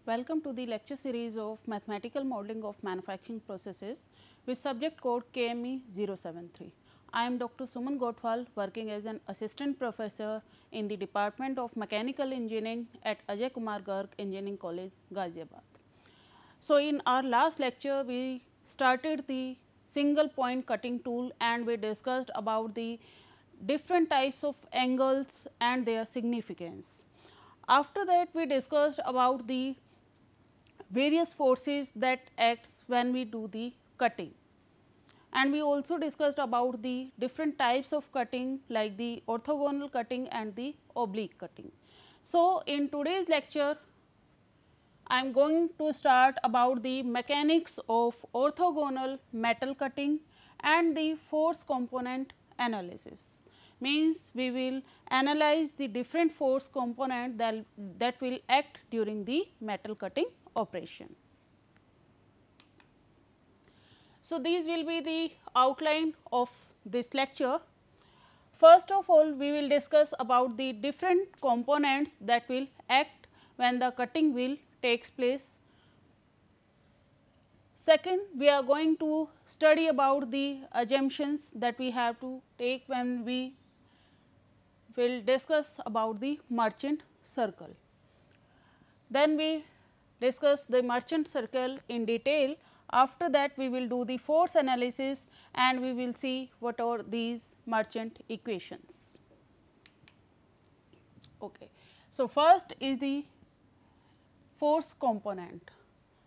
Welcome to the lecture series of Mathematical Modeling of Manufacturing Processes with subject code KME 073. I am Dr. Suman Gotwal, working as an assistant professor in the Department of Mechanical Engineering at Ajay Kumar Garg Engineering College, Ghaziabad. So, in our last lecture, we started the single point cutting tool and we discussed about the different types of angles and their significance. After that, we discussed about the various forces that acts when we do the cutting, and we also discussed about the different types of cutting like the orthogonal cutting and the oblique cutting. So, in today's lecture, I am going to start about the mechanics of orthogonal metal cutting and the force component analysis. Means we will analyze the different force component that will act during the metal cutting operation. So, these will be the outline of this lecture. First of all, we will discuss about the different components that will act when the cutting wheel takes place. Second, we are going to study about the assumptions that we have to take when we will discuss about the merchant circle. Then we discuss the merchant circle in detail. After that, we will do the force analysis and we will see what are these merchant equations. Okay. So, first is the force component.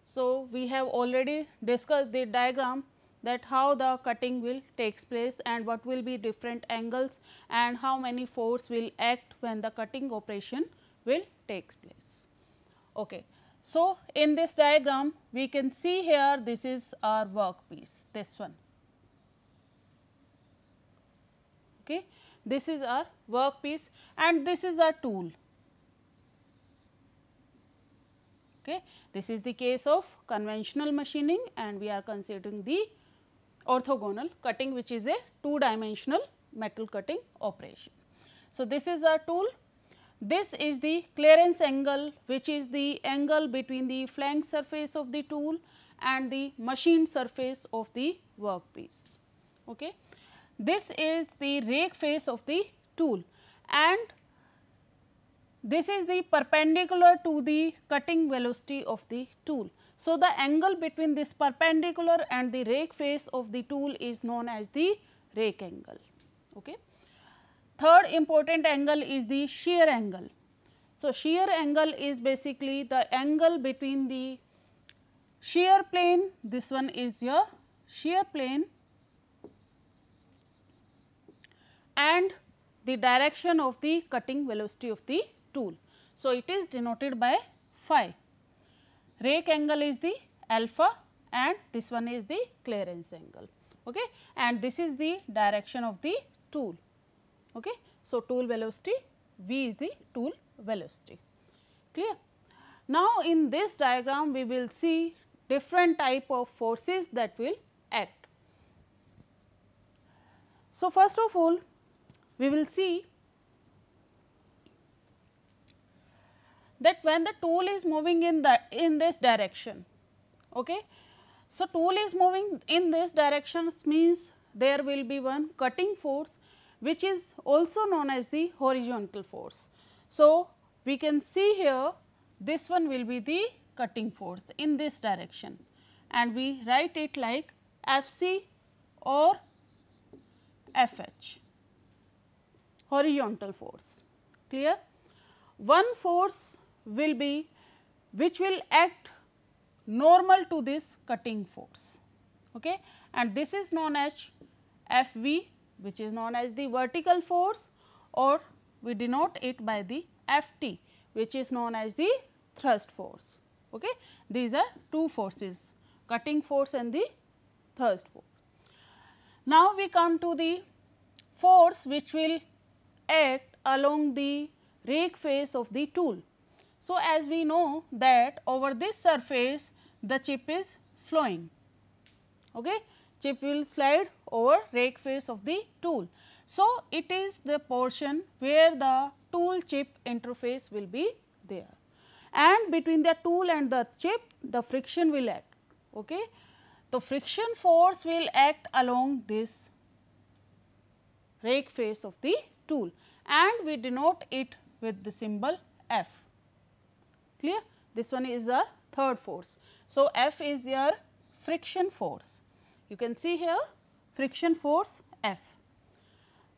So, we have already discussed the diagram that how the cutting will takes place and what will be different angles and how many force will act when the cutting operation will takes place. Okay. So, in this diagram we can see here this is our workpiece, this one. Okay. This is our workpiece and this is our tool. Okay. This is the case of conventional machining and we are considering the orthogonal cutting, which is a two-dimensional metal cutting operation. So, this is our tool. This is the clearance angle, which is the angle between the flank surface of the tool and the machined surface of the workpiece. Okay. This is the rake face of the tool and this is the perpendicular to the cutting velocity of the tool. So, the angle between this perpendicular and the rake face of the tool is known as the rake angle. Okay. Third important angle is the shear angle. So, shear angle is basically the angle between the shear plane, this one is your shear plane, and the direction of the cutting velocity of the tool. So, it is denoted by phi. Rake angle is the alpha and this one is the clearance angle, okay, and this is the direction of the tool. Okay. So, tool velocity V is the tool velocity, clear. Now, in this diagram we will see different type of forces that will act. So, first of all we will see that when the tool is moving in this direction, okay. So, tool is moving in this direction means there will be one cutting force which is also known as the horizontal force. So, we can see here this one will be the cutting force in this direction and we write it like Fc or Fh, horizontal force, clear. One force will be which will act normal to this cutting force, okay, and this is known as Fv, which is known as the vertical force, or we denote it by the Ft, which is known as the thrust force. Okay. These are two forces, cutting force and the thrust force. Now, we come to the force which will act along the rake face of the tool. So, as we know that over this surface the chip is flowing, okay. Chip will slide over rake face of the tool. So, it is the portion where the tool chip interface will be there and between the tool and the chip the friction will act. Okay. The friction force will act along this rake face of the tool and we denote it with the symbol F. Clear? This one is the third force. So, F is your friction force. You can see here friction force F.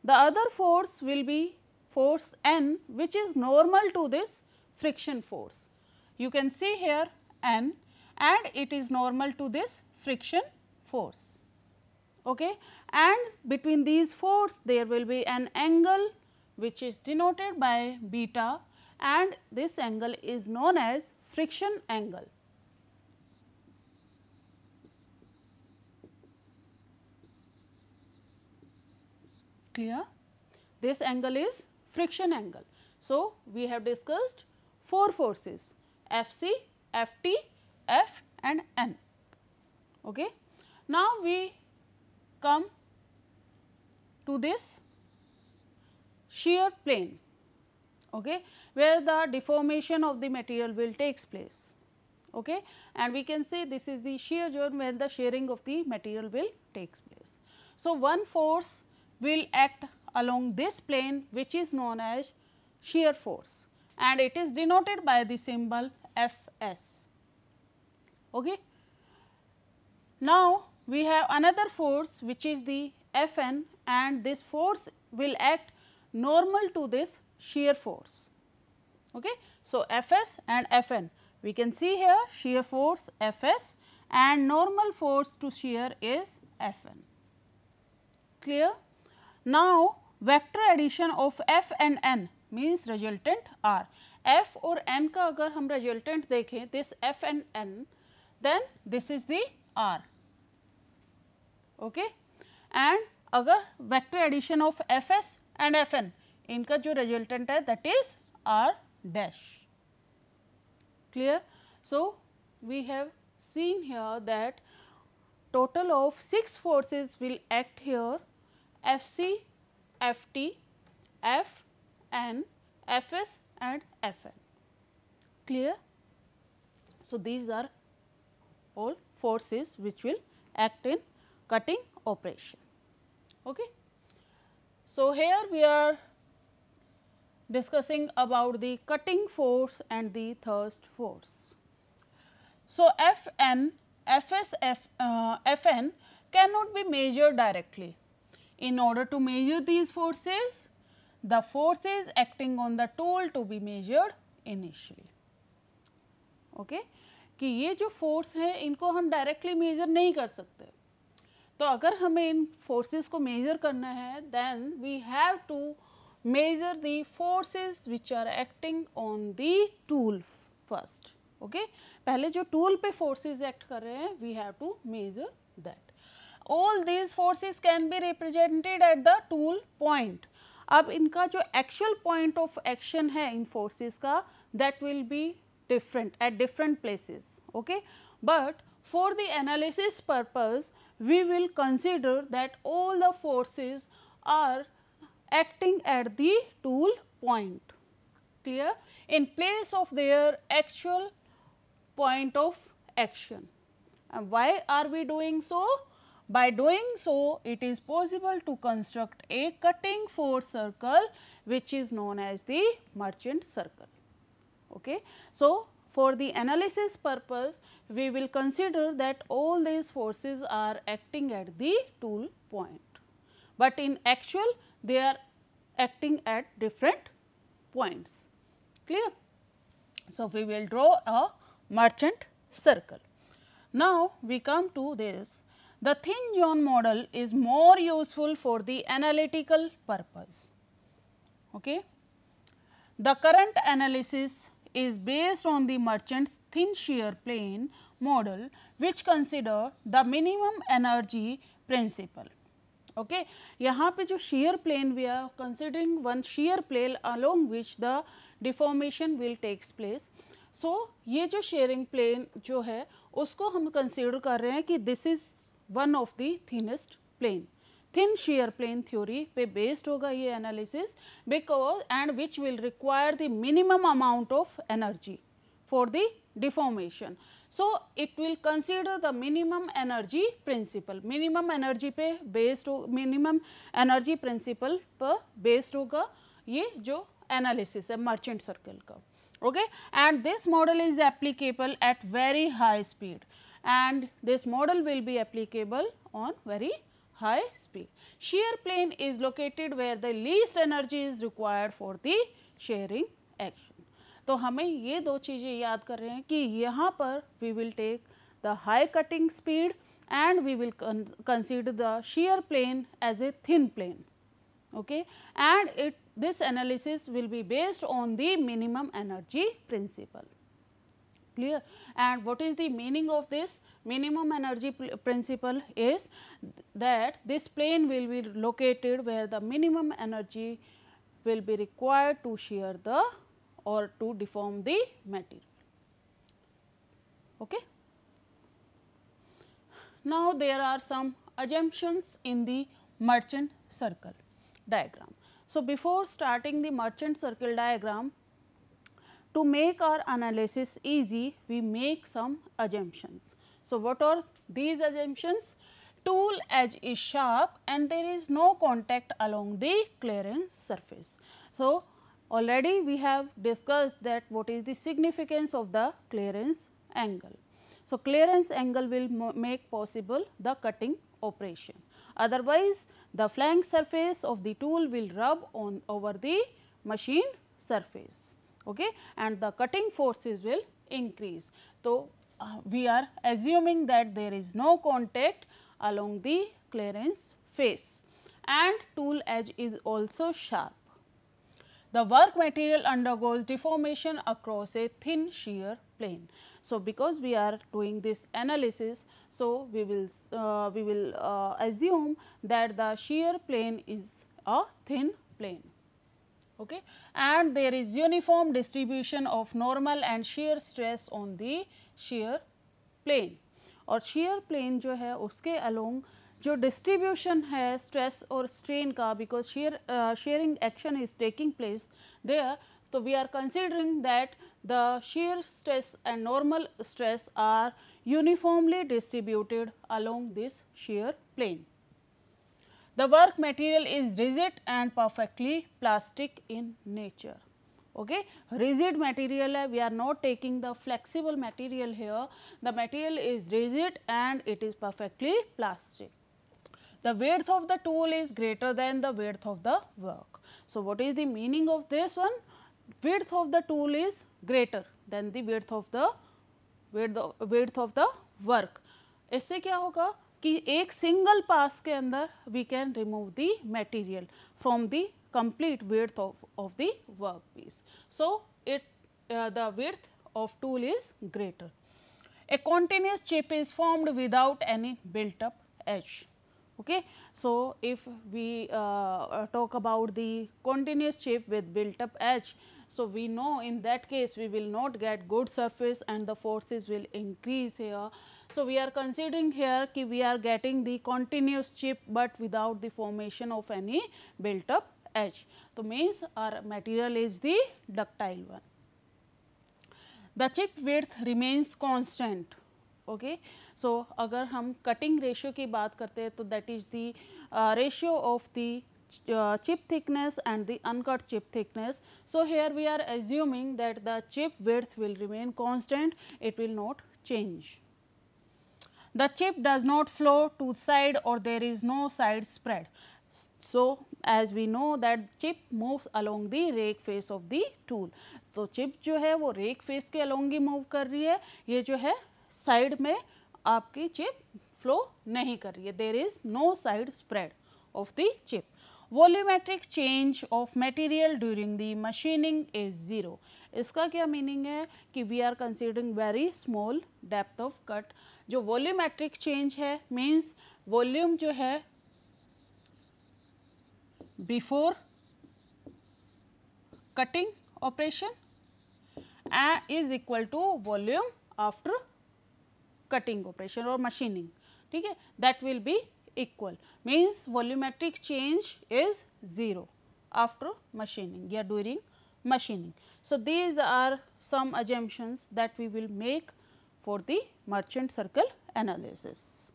The other force will be force N, which is normal to this friction force. You can see here N and it is normal to this friction force. Okay. And between these force there will be an angle which is denoted by beta and this angle is known as friction angle. Clear? This angle is friction angle. So, we have discussed 4 forces Fc, Ft, F and N. Okay. Now, we come to this shear plane, okay, where the deformation of the material will takes place. Okay. And we can say this is the shear zone where the shearing of the material will takes place. So, one force will act along this plane which is known as shear force and it is denoted by the symbol Fs. Okay. Now, we have another force which is the Fn and this force will act normal to this shear force. Okay. So, Fs and Fn, we can see here shear force Fs and normal force to shear is Fn. Clear? Now, vector addition of F and N means resultant R. F और N का अगर हम resultant देखें this F and N, then this is the R. Okay. And अगर vector addition of Fs and Fn, इनका जो resultant है that is R dash. Clear? So, we have seen here that total of 6 forces will act here Fc, Ft, F, N, Fs and Fn. Clear? So, these are all forces which will act in cutting operation. Okay. So, here we are discussing about the cutting force and the thrust force. So, Fn, Fs, Fn cannot be measured directly. In order to measure these forces, the forces acting on the tool to be measured initially. Okay? कि ये जो force है इनको हम directly measure नहीं कर सकते. तो अगर हमें इन forces को measure करना है, then we have to measure the forces which are acting on the tool first. Okay? पहले जो tool पे forces act कर रहे हैं, we have to measure that. All these forces can be represented at the tool point. अब इनका जो actual point of action है इन forces का, that will be different at different places. Okay? But for the analysis purpose, we will consider that all the forces are acting at the tool point. Clear? In place of their actual point of action. And why are we doing so? By doing so, it is possible to construct a cutting force circle which is known as the merchant circle. Okay. So, for the analysis purpose, we will consider that all these forces are acting at the tool point, but in actual they are acting at different points. Clear? So, we will draw a merchant circle. Now, we come to this. The thin zone model is more useful for the analytical purpose. Okay. The current analysis is based on the merchant's thin shear plane model, which consider the minimum energy principle. Okay. यहाँ पे जो shear plane we are considering one shear plane along which the deformation will takes place. So, ये जो shearing plane जो है उसको हम consider कर रहे हैं कि this is one of the thinnest plane. Thin shear plane theory पे based होगा ये analysis because and which will require the minimum amount of energy for the deformation. So, it will consider the minimum energy principle, minimum energy पे based हो, minimum energy principle पर based होगा ये जो analysis है merchant circle का, okay. And this model is applicable at very high speed, and this model will be applicable on very high speed. Shear plane is located where the least energy is required for the shearing action. तो हमें ये दो चीज़ें याद कर रहे हैं कि यहाँ पर we will take the high cutting speed and we will consider the shear plane as a thin plane, okay. And this analysis will be based on the minimum energy principle. Clear? And what is the meaning of this minimum energy principle is that this plane will be located where the minimum energy will be required to shear the or to deform the material, okay. Now, there are some assumptions in the merchant circle diagram. So, before starting the merchant circle diagram, to make our analysis easy, we make some assumptions. So, what are these assumptions? Tool edge is sharp and there is no contact along the clearance surface. So, already we have discussed that what is the significance of the clearance angle. So, clearance angle will make possible the cutting operation, otherwise the flank surface of the tool will rub on over the machined surface, okay, and the cutting forces will increase. So, we are assuming that there is no contact along the clearance face and tool edge is also sharp. The work material undergoes deformation across a thin shear plane. So, because we are doing this analysis, so we will assume that the shear plane is a thin plane, okay, and there is uniform distribution of normal and shear stress on the shear plane. और shear plane जो है उसके along जो distribution है stress और strain का, because shearing action is taking place there. So, we are considering that the shear stress and normal stress are uniformly distributed along this shear plane. The work material is rigid and perfectly plastic in nature, okay. Rigid material है, we are not taking the flexible material here, the material is rigid and it is perfectly plastic. The width of the tool is greater than the width of the work. So, what is the meaning of this one? Width of the tool is greater than the width of the work. इससे क्या होगा कि एक single pass के अंदर we can remove the material from the complete width of the workpiece. So, the width of tool is greater. A continuous chip is formed without any built up edge. Okay. So, if we talk about the continuous chip with built up edge, so we know in that case we will not get good surface and the forces will increase here. So, we are considering here कि we are getting the continuous chip, but without the formation of any built up edge. So, means our material is the ductile one. The chip width remains constant. Okay. So, अगर हम cutting ratio की बात करते हैं तो that is the ratio of the chip thickness and the uncut chip thickness. So, here we are assuming that the chip width will remain constant, it will not change. The chip does not flow to side or there is no side spread. So, as we know that chip moves along the rake face of the tool. तो chip जो है वो rake face के along ही move कर रही है, ये जो है side में आपकी chip flow नहीं कर रही है, there is no side spread of the chip. Volumetric change of material during the machining is 0. इसका क्या मीनिंग है कि we are considering very small depth of cut. जो volumetric change है means volume जो है before cutting operation is equal to volume after cutting operation or machining. ठीक है, that will be equal, means volumetric change is 0 after machining या during machining. So, these are some assumptions that we will make for the merchant circle analysis.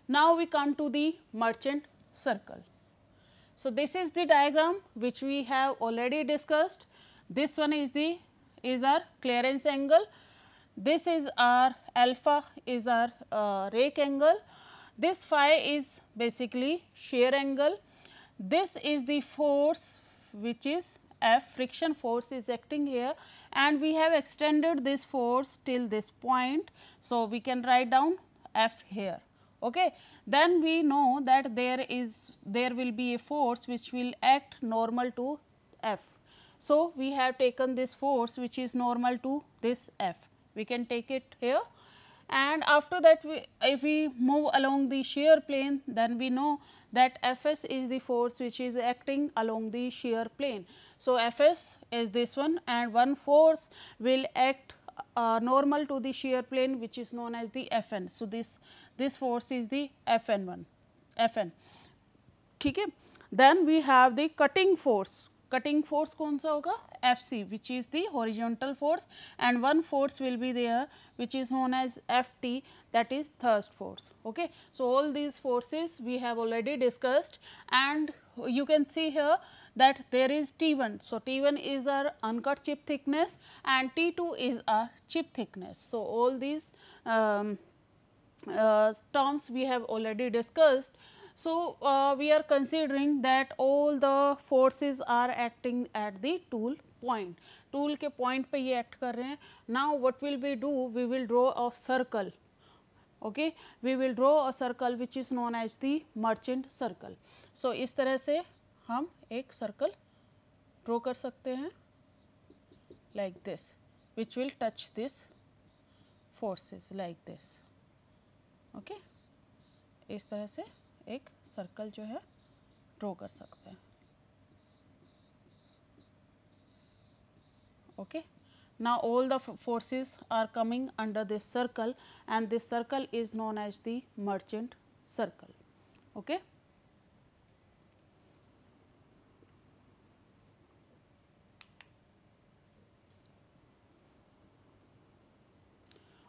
Now, we come to the merchant circle. So, this is the diagram which we have already discussed. This one is our clearance angle. This is our alpha is our rake angle. This phi is basically shear angle. This is the force which is F, friction force is acting here, and we have extended this force till this point. So, we can write down F here. Okay. Then we know that there will be a force which will act normal to F. So, we have taken this force which is normal to this F. We can take it here, and after that if we move along the shear plane, then we know that Fs is the force which is acting along the shear plane. So, Fs is this one, and one force will act normal to the shear plane which is known as the Fn. So, this force is the Fn1, Fn. ठीक है. Then we have the cutting force. Cutting force कौन सा होगा? Fc, which is the horizontal force, and one force will be there which is known as Ft, that is thrust force. Okay. So, all these forces we have already discussed, and you can see here that there is T1. So, T1 is our uncut chip thickness and T2 is our chip thickness. So, all these terms we have already discussed. So, we are considering that all the forces are acting at the tool point. Tool के point पे ये act कर रहे हैं. Now, what will we do? We will draw a circle. Okay, we will draw a circle which is known as the merchant circle. So, इस तरह से हम एक circle draw कर सकते हैं like this, which will touch this forces like this. Okay, इस तरह से एक सर्कल जो है ड्रॉ कर सकते हैं. Okay. Now, all the forces are coming under this circle, and this circle is known as the merchant circle. Okay.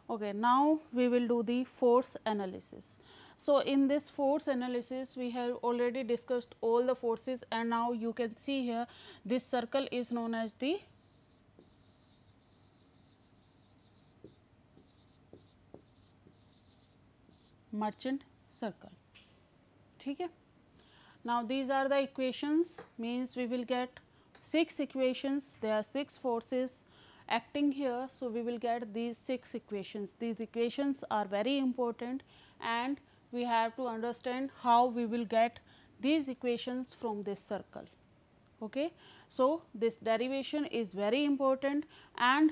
Okay, now we will do the force analysis. So, in this force analysis we have already discussed all the forces, and now you can see here this circle is known as the merchant circle. ठीक है. Now, these are the equations, means we will get 6 equations. There are 6 forces acting here. So, we will get these 6 equations. These equations are very important, and we have to understand how we will get these equations from this circle. Okay. So, this derivation is very important, and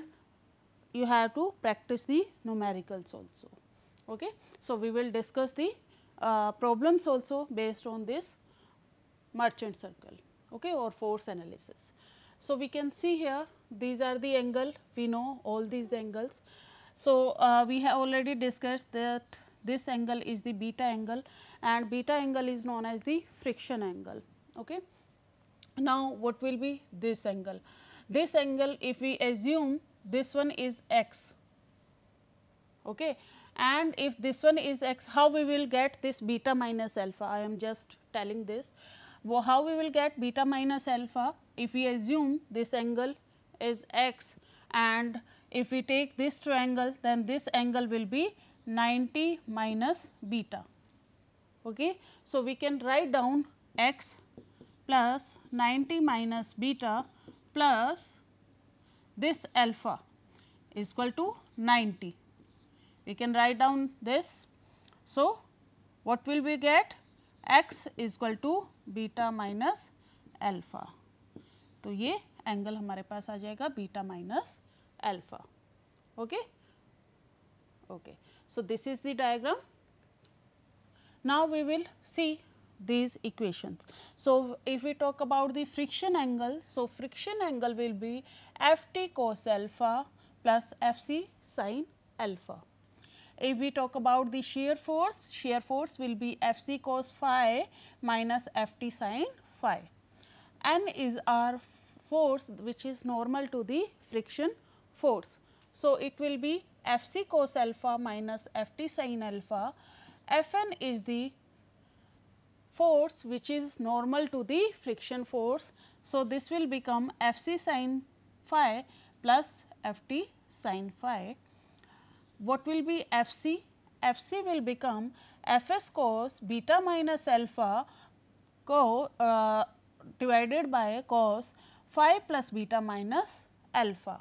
you have to practice the numericals also. Okay. So, we will discuss the problems also based on this merchant circle, okay, or force analysis. So, we can see here these are the angle, we know all these angles. So, we have already discussed that this angle is the beta angle, and beta angle is known as the friction angle. Okay. Now, what will be this angle? This angle, if we assume this one is x, okay, and if this one is x, how we will get this beta minus alpha? I am just telling this. Well, how we will get beta minus alpha? If we assume this angle is x, and if we take this triangle, then this angle will be 90 minus beta. Okay. So, we can write down x plus 90 minus beta plus this alpha is equal to 90. We can write down this. So, what will we get? X is equal to beta minus alpha. तो ये angle हमारे पास आ जाएगा beta minus alpha. Okay. Okay. So, this is the diagram. Now, we will see these equations. So, if we talk about the friction angle, so friction angle will be Ft cos alpha plus Fc sin alpha. If we talk about the shear force will be Fc cos phi minus Ft sin phi. N is our force which is normal to the friction force. So, it will be F c cos alpha minus F t sin alpha. F n is the force which is normal to the friction force. So, this will become F c sin phi plus F t sin phi. What will be F c? F c will become F s cos beta minus alpha divided by cos phi plus beta minus alpha.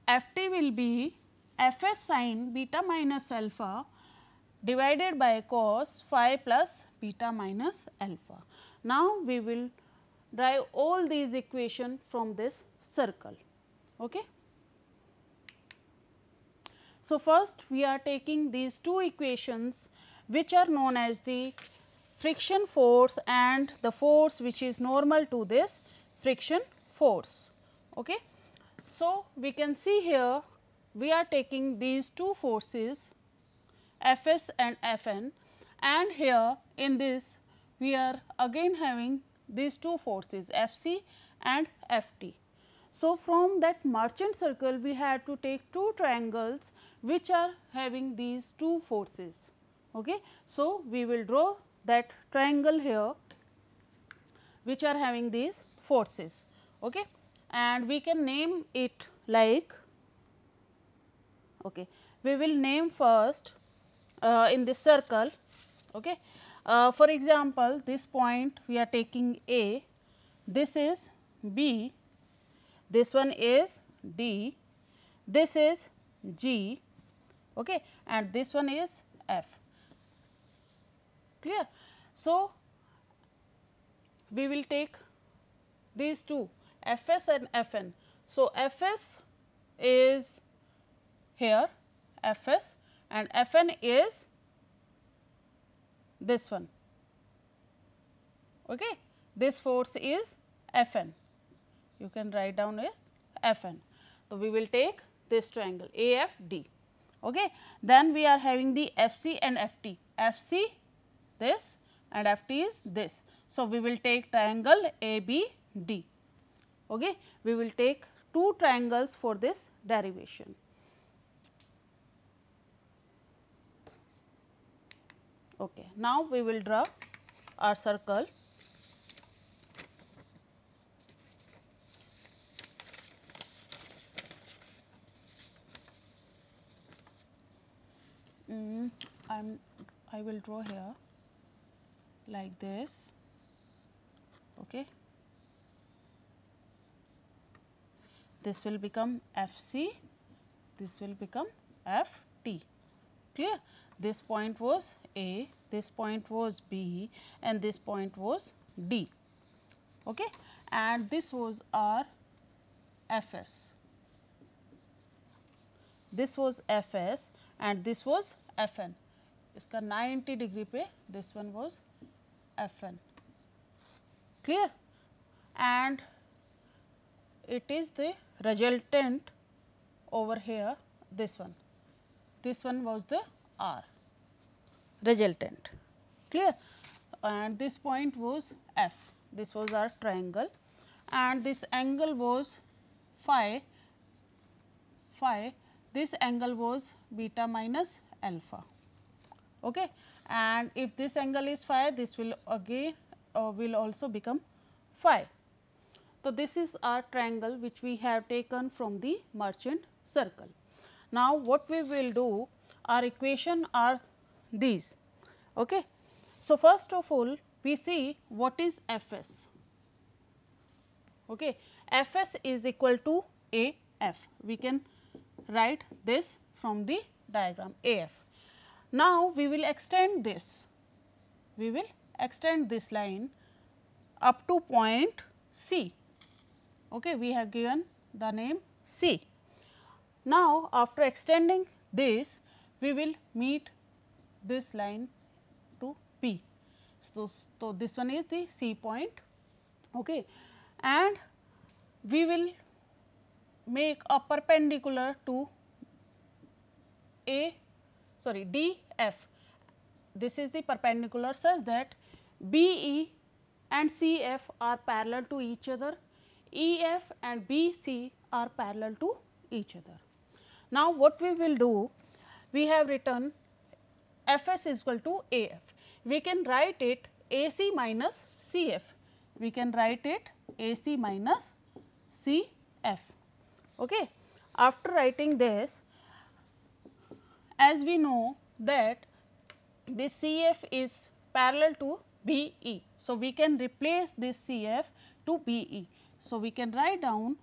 F t will be F s sin beta minus alpha divided by cos phi plus beta minus alpha. Now, we will derive all these equations from this circle. Okay. So, first we are taking these two equations which are known as the friction force and the force which is normal to this friction force. Okay. So, we can see here we are taking these two forces F s and F n, and here in this we are again having these two forces F c and F t. So, from that merchant circle we have to take two triangles which are having these two forces. Okay. So, we will draw that triangle here which are having these forces. Okay. And we can name it like, okay, we will name first in this circle. Okay. For example, this point we are taking A, this is B, this one is D, this is G, okay, and this one is F. Clear? So, we will take these two F s and F n. So, F s is here F s and F n is this one. Okay. This force is F n, you can write down as F n. So, we will take this triangle A F D. Okay. Then we are having the F c and F t, F c this and F t is this. So, we will take triangle A B D. Okay. We will take two triangles for this derivation. Okay. Now, we will draw our circle. I will draw here like this. Okay. This will become F c, this will become F t. Clear? This point was A, this point was B, and this point was D. Okay. And this was our F s. This was F s and this was F n. इसका 90 degree पे this one was F n. Clear? And it is the resultant over here, this one. This one was the R resultant. Clear? And this point was F. This was our triangle, and this angle was phi. This angle was beta minus alpha. Okay. And if this angle is phi, this will again will also become phi. So, this is our triangle which we have taken from the merchant circle. Now, what we will do, our equation are these. Okay. So, first of all we see what is F s. Okay. F s is equal to A f. We can write this from the diagram A f. Now, we will extend this. We will extend this line up to point C. Okay. We have given the name C. Now, after extending this, we will meet this line to P. So, this one is the C point. Okay. And we will make a perpendicular to D F. This is the perpendicular such that B E and C F are parallel to each other, EF and BC are parallel to each other. Now, what we will do, we have written Fs is equal to AF. We can write it AC minus CF. We can write it AC minus CF. Okay. After writing this, as we know that this CF is parallel to BE. So, we can replace this CF to BE. So, we can write down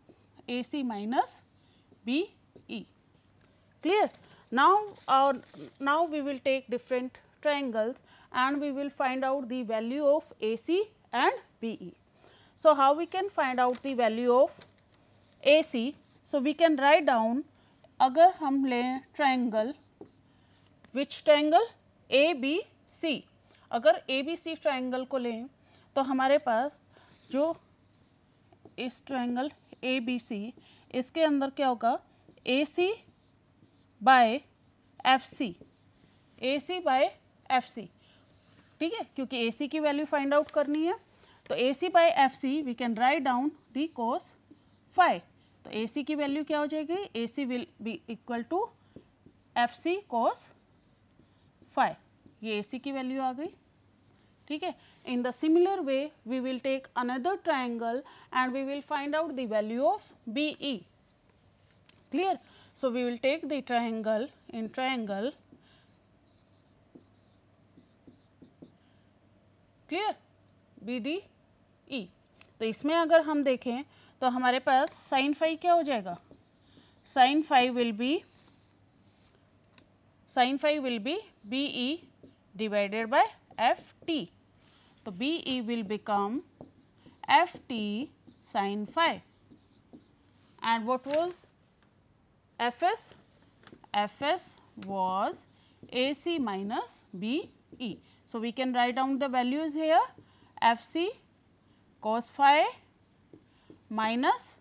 AC minus BE. Clear? Now, now we will take different triangles and we will find out the value of AC and BE. So, how we can find out the value of AC? So, we can write down, अगर हम लें triangle, which triangle? ABC. अगर ABC triangle को लें तो हमारे पास जो इस triangle ABC, इसके अंदर क्या होगा? AC by FC, AC by FC, ठीक है, क्योंकि AC की वैल्यू फाइंड आउट करनी है. तो AC by FC we can write down the cos phi. तो AC की वैल्यू क्या हो जाएगी? AC will be equal to FC cos phi. ये AC की वैल्यू आ गई, ठीक है. In the similar way, we will take another triangle and we will find out the value of BE. Clear? So, we will take the triangle in triangle, clear, BDE. तो इसमें अगर हम देखें तो हमारे पास sin phi क्या हो जाएगा? Sin phi will be BE divided by FT. So, BE will become FT sin phi. And what was Fs? Fs was AC minus BE. So, we can write down the values here, FC cos phi minus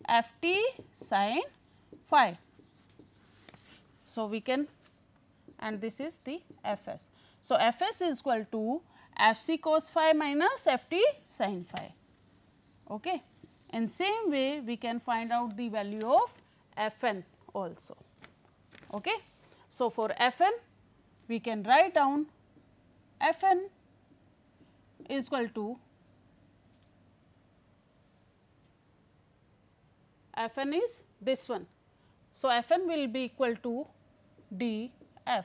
FT sin phi. So, we can, and this is the Fs. So, Fs is equal to FC cos phi minus Ft sin phi. Okay. In same way, we can find out the value of Fn also. Okay. So, for Fn, we can write down Fn is equal to, Fn is this one. So, Fn will be equal to df.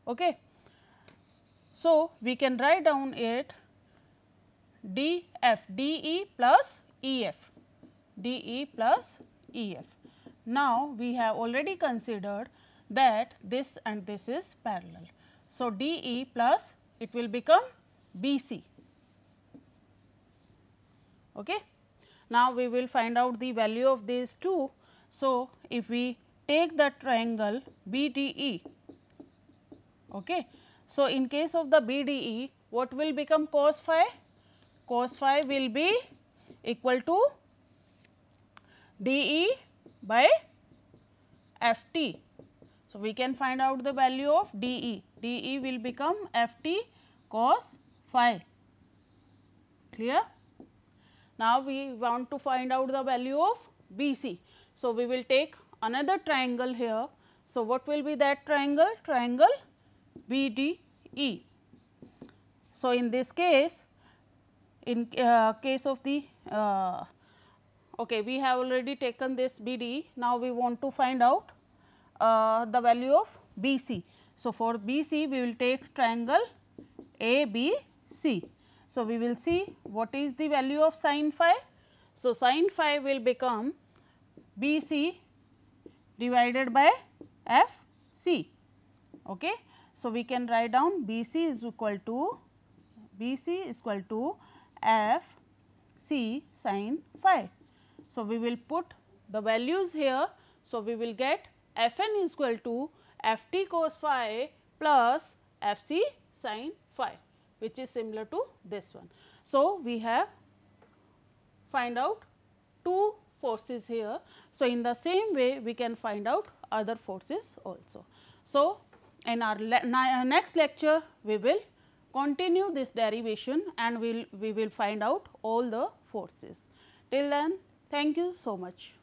Okay. So, we can write down it df, de plus ef, de plus ef. Now, we have already considered that this and this is parallel. So, de plus it will become bc. Okay. Now, we will find out the value of these two. So, if we take the triangle BDE, okay. So, in case of the BDE, what will become cos phi? Cos phi will be equal to DE by FT. So, we can find out the value of DE. DE will become FT cos phi. Clear? Now, we want to find out the value of BC. So, we will take another triangle here. So, what will be that triangle? Triangle BDE. So, in this case, in case of the okay, we have already taken this BDE. Now, we want to find out the value of BC. So, for BC we will take triangle ABC. So, we will see what is the value of sin phi. So, sin phi will become BC divided by FC. Okay. So, we can write down BC is equal to F C sin phi. So, we will put the values here. So, we will get Fn is equal to Ft cos phi plus Fc sin phi, which is similar to this one. So, we have find out two forces here. So, in the same way we can find out other forces also. So, in our next lecture we will continue this derivation and we will find out all the forces. Till then, thank you so much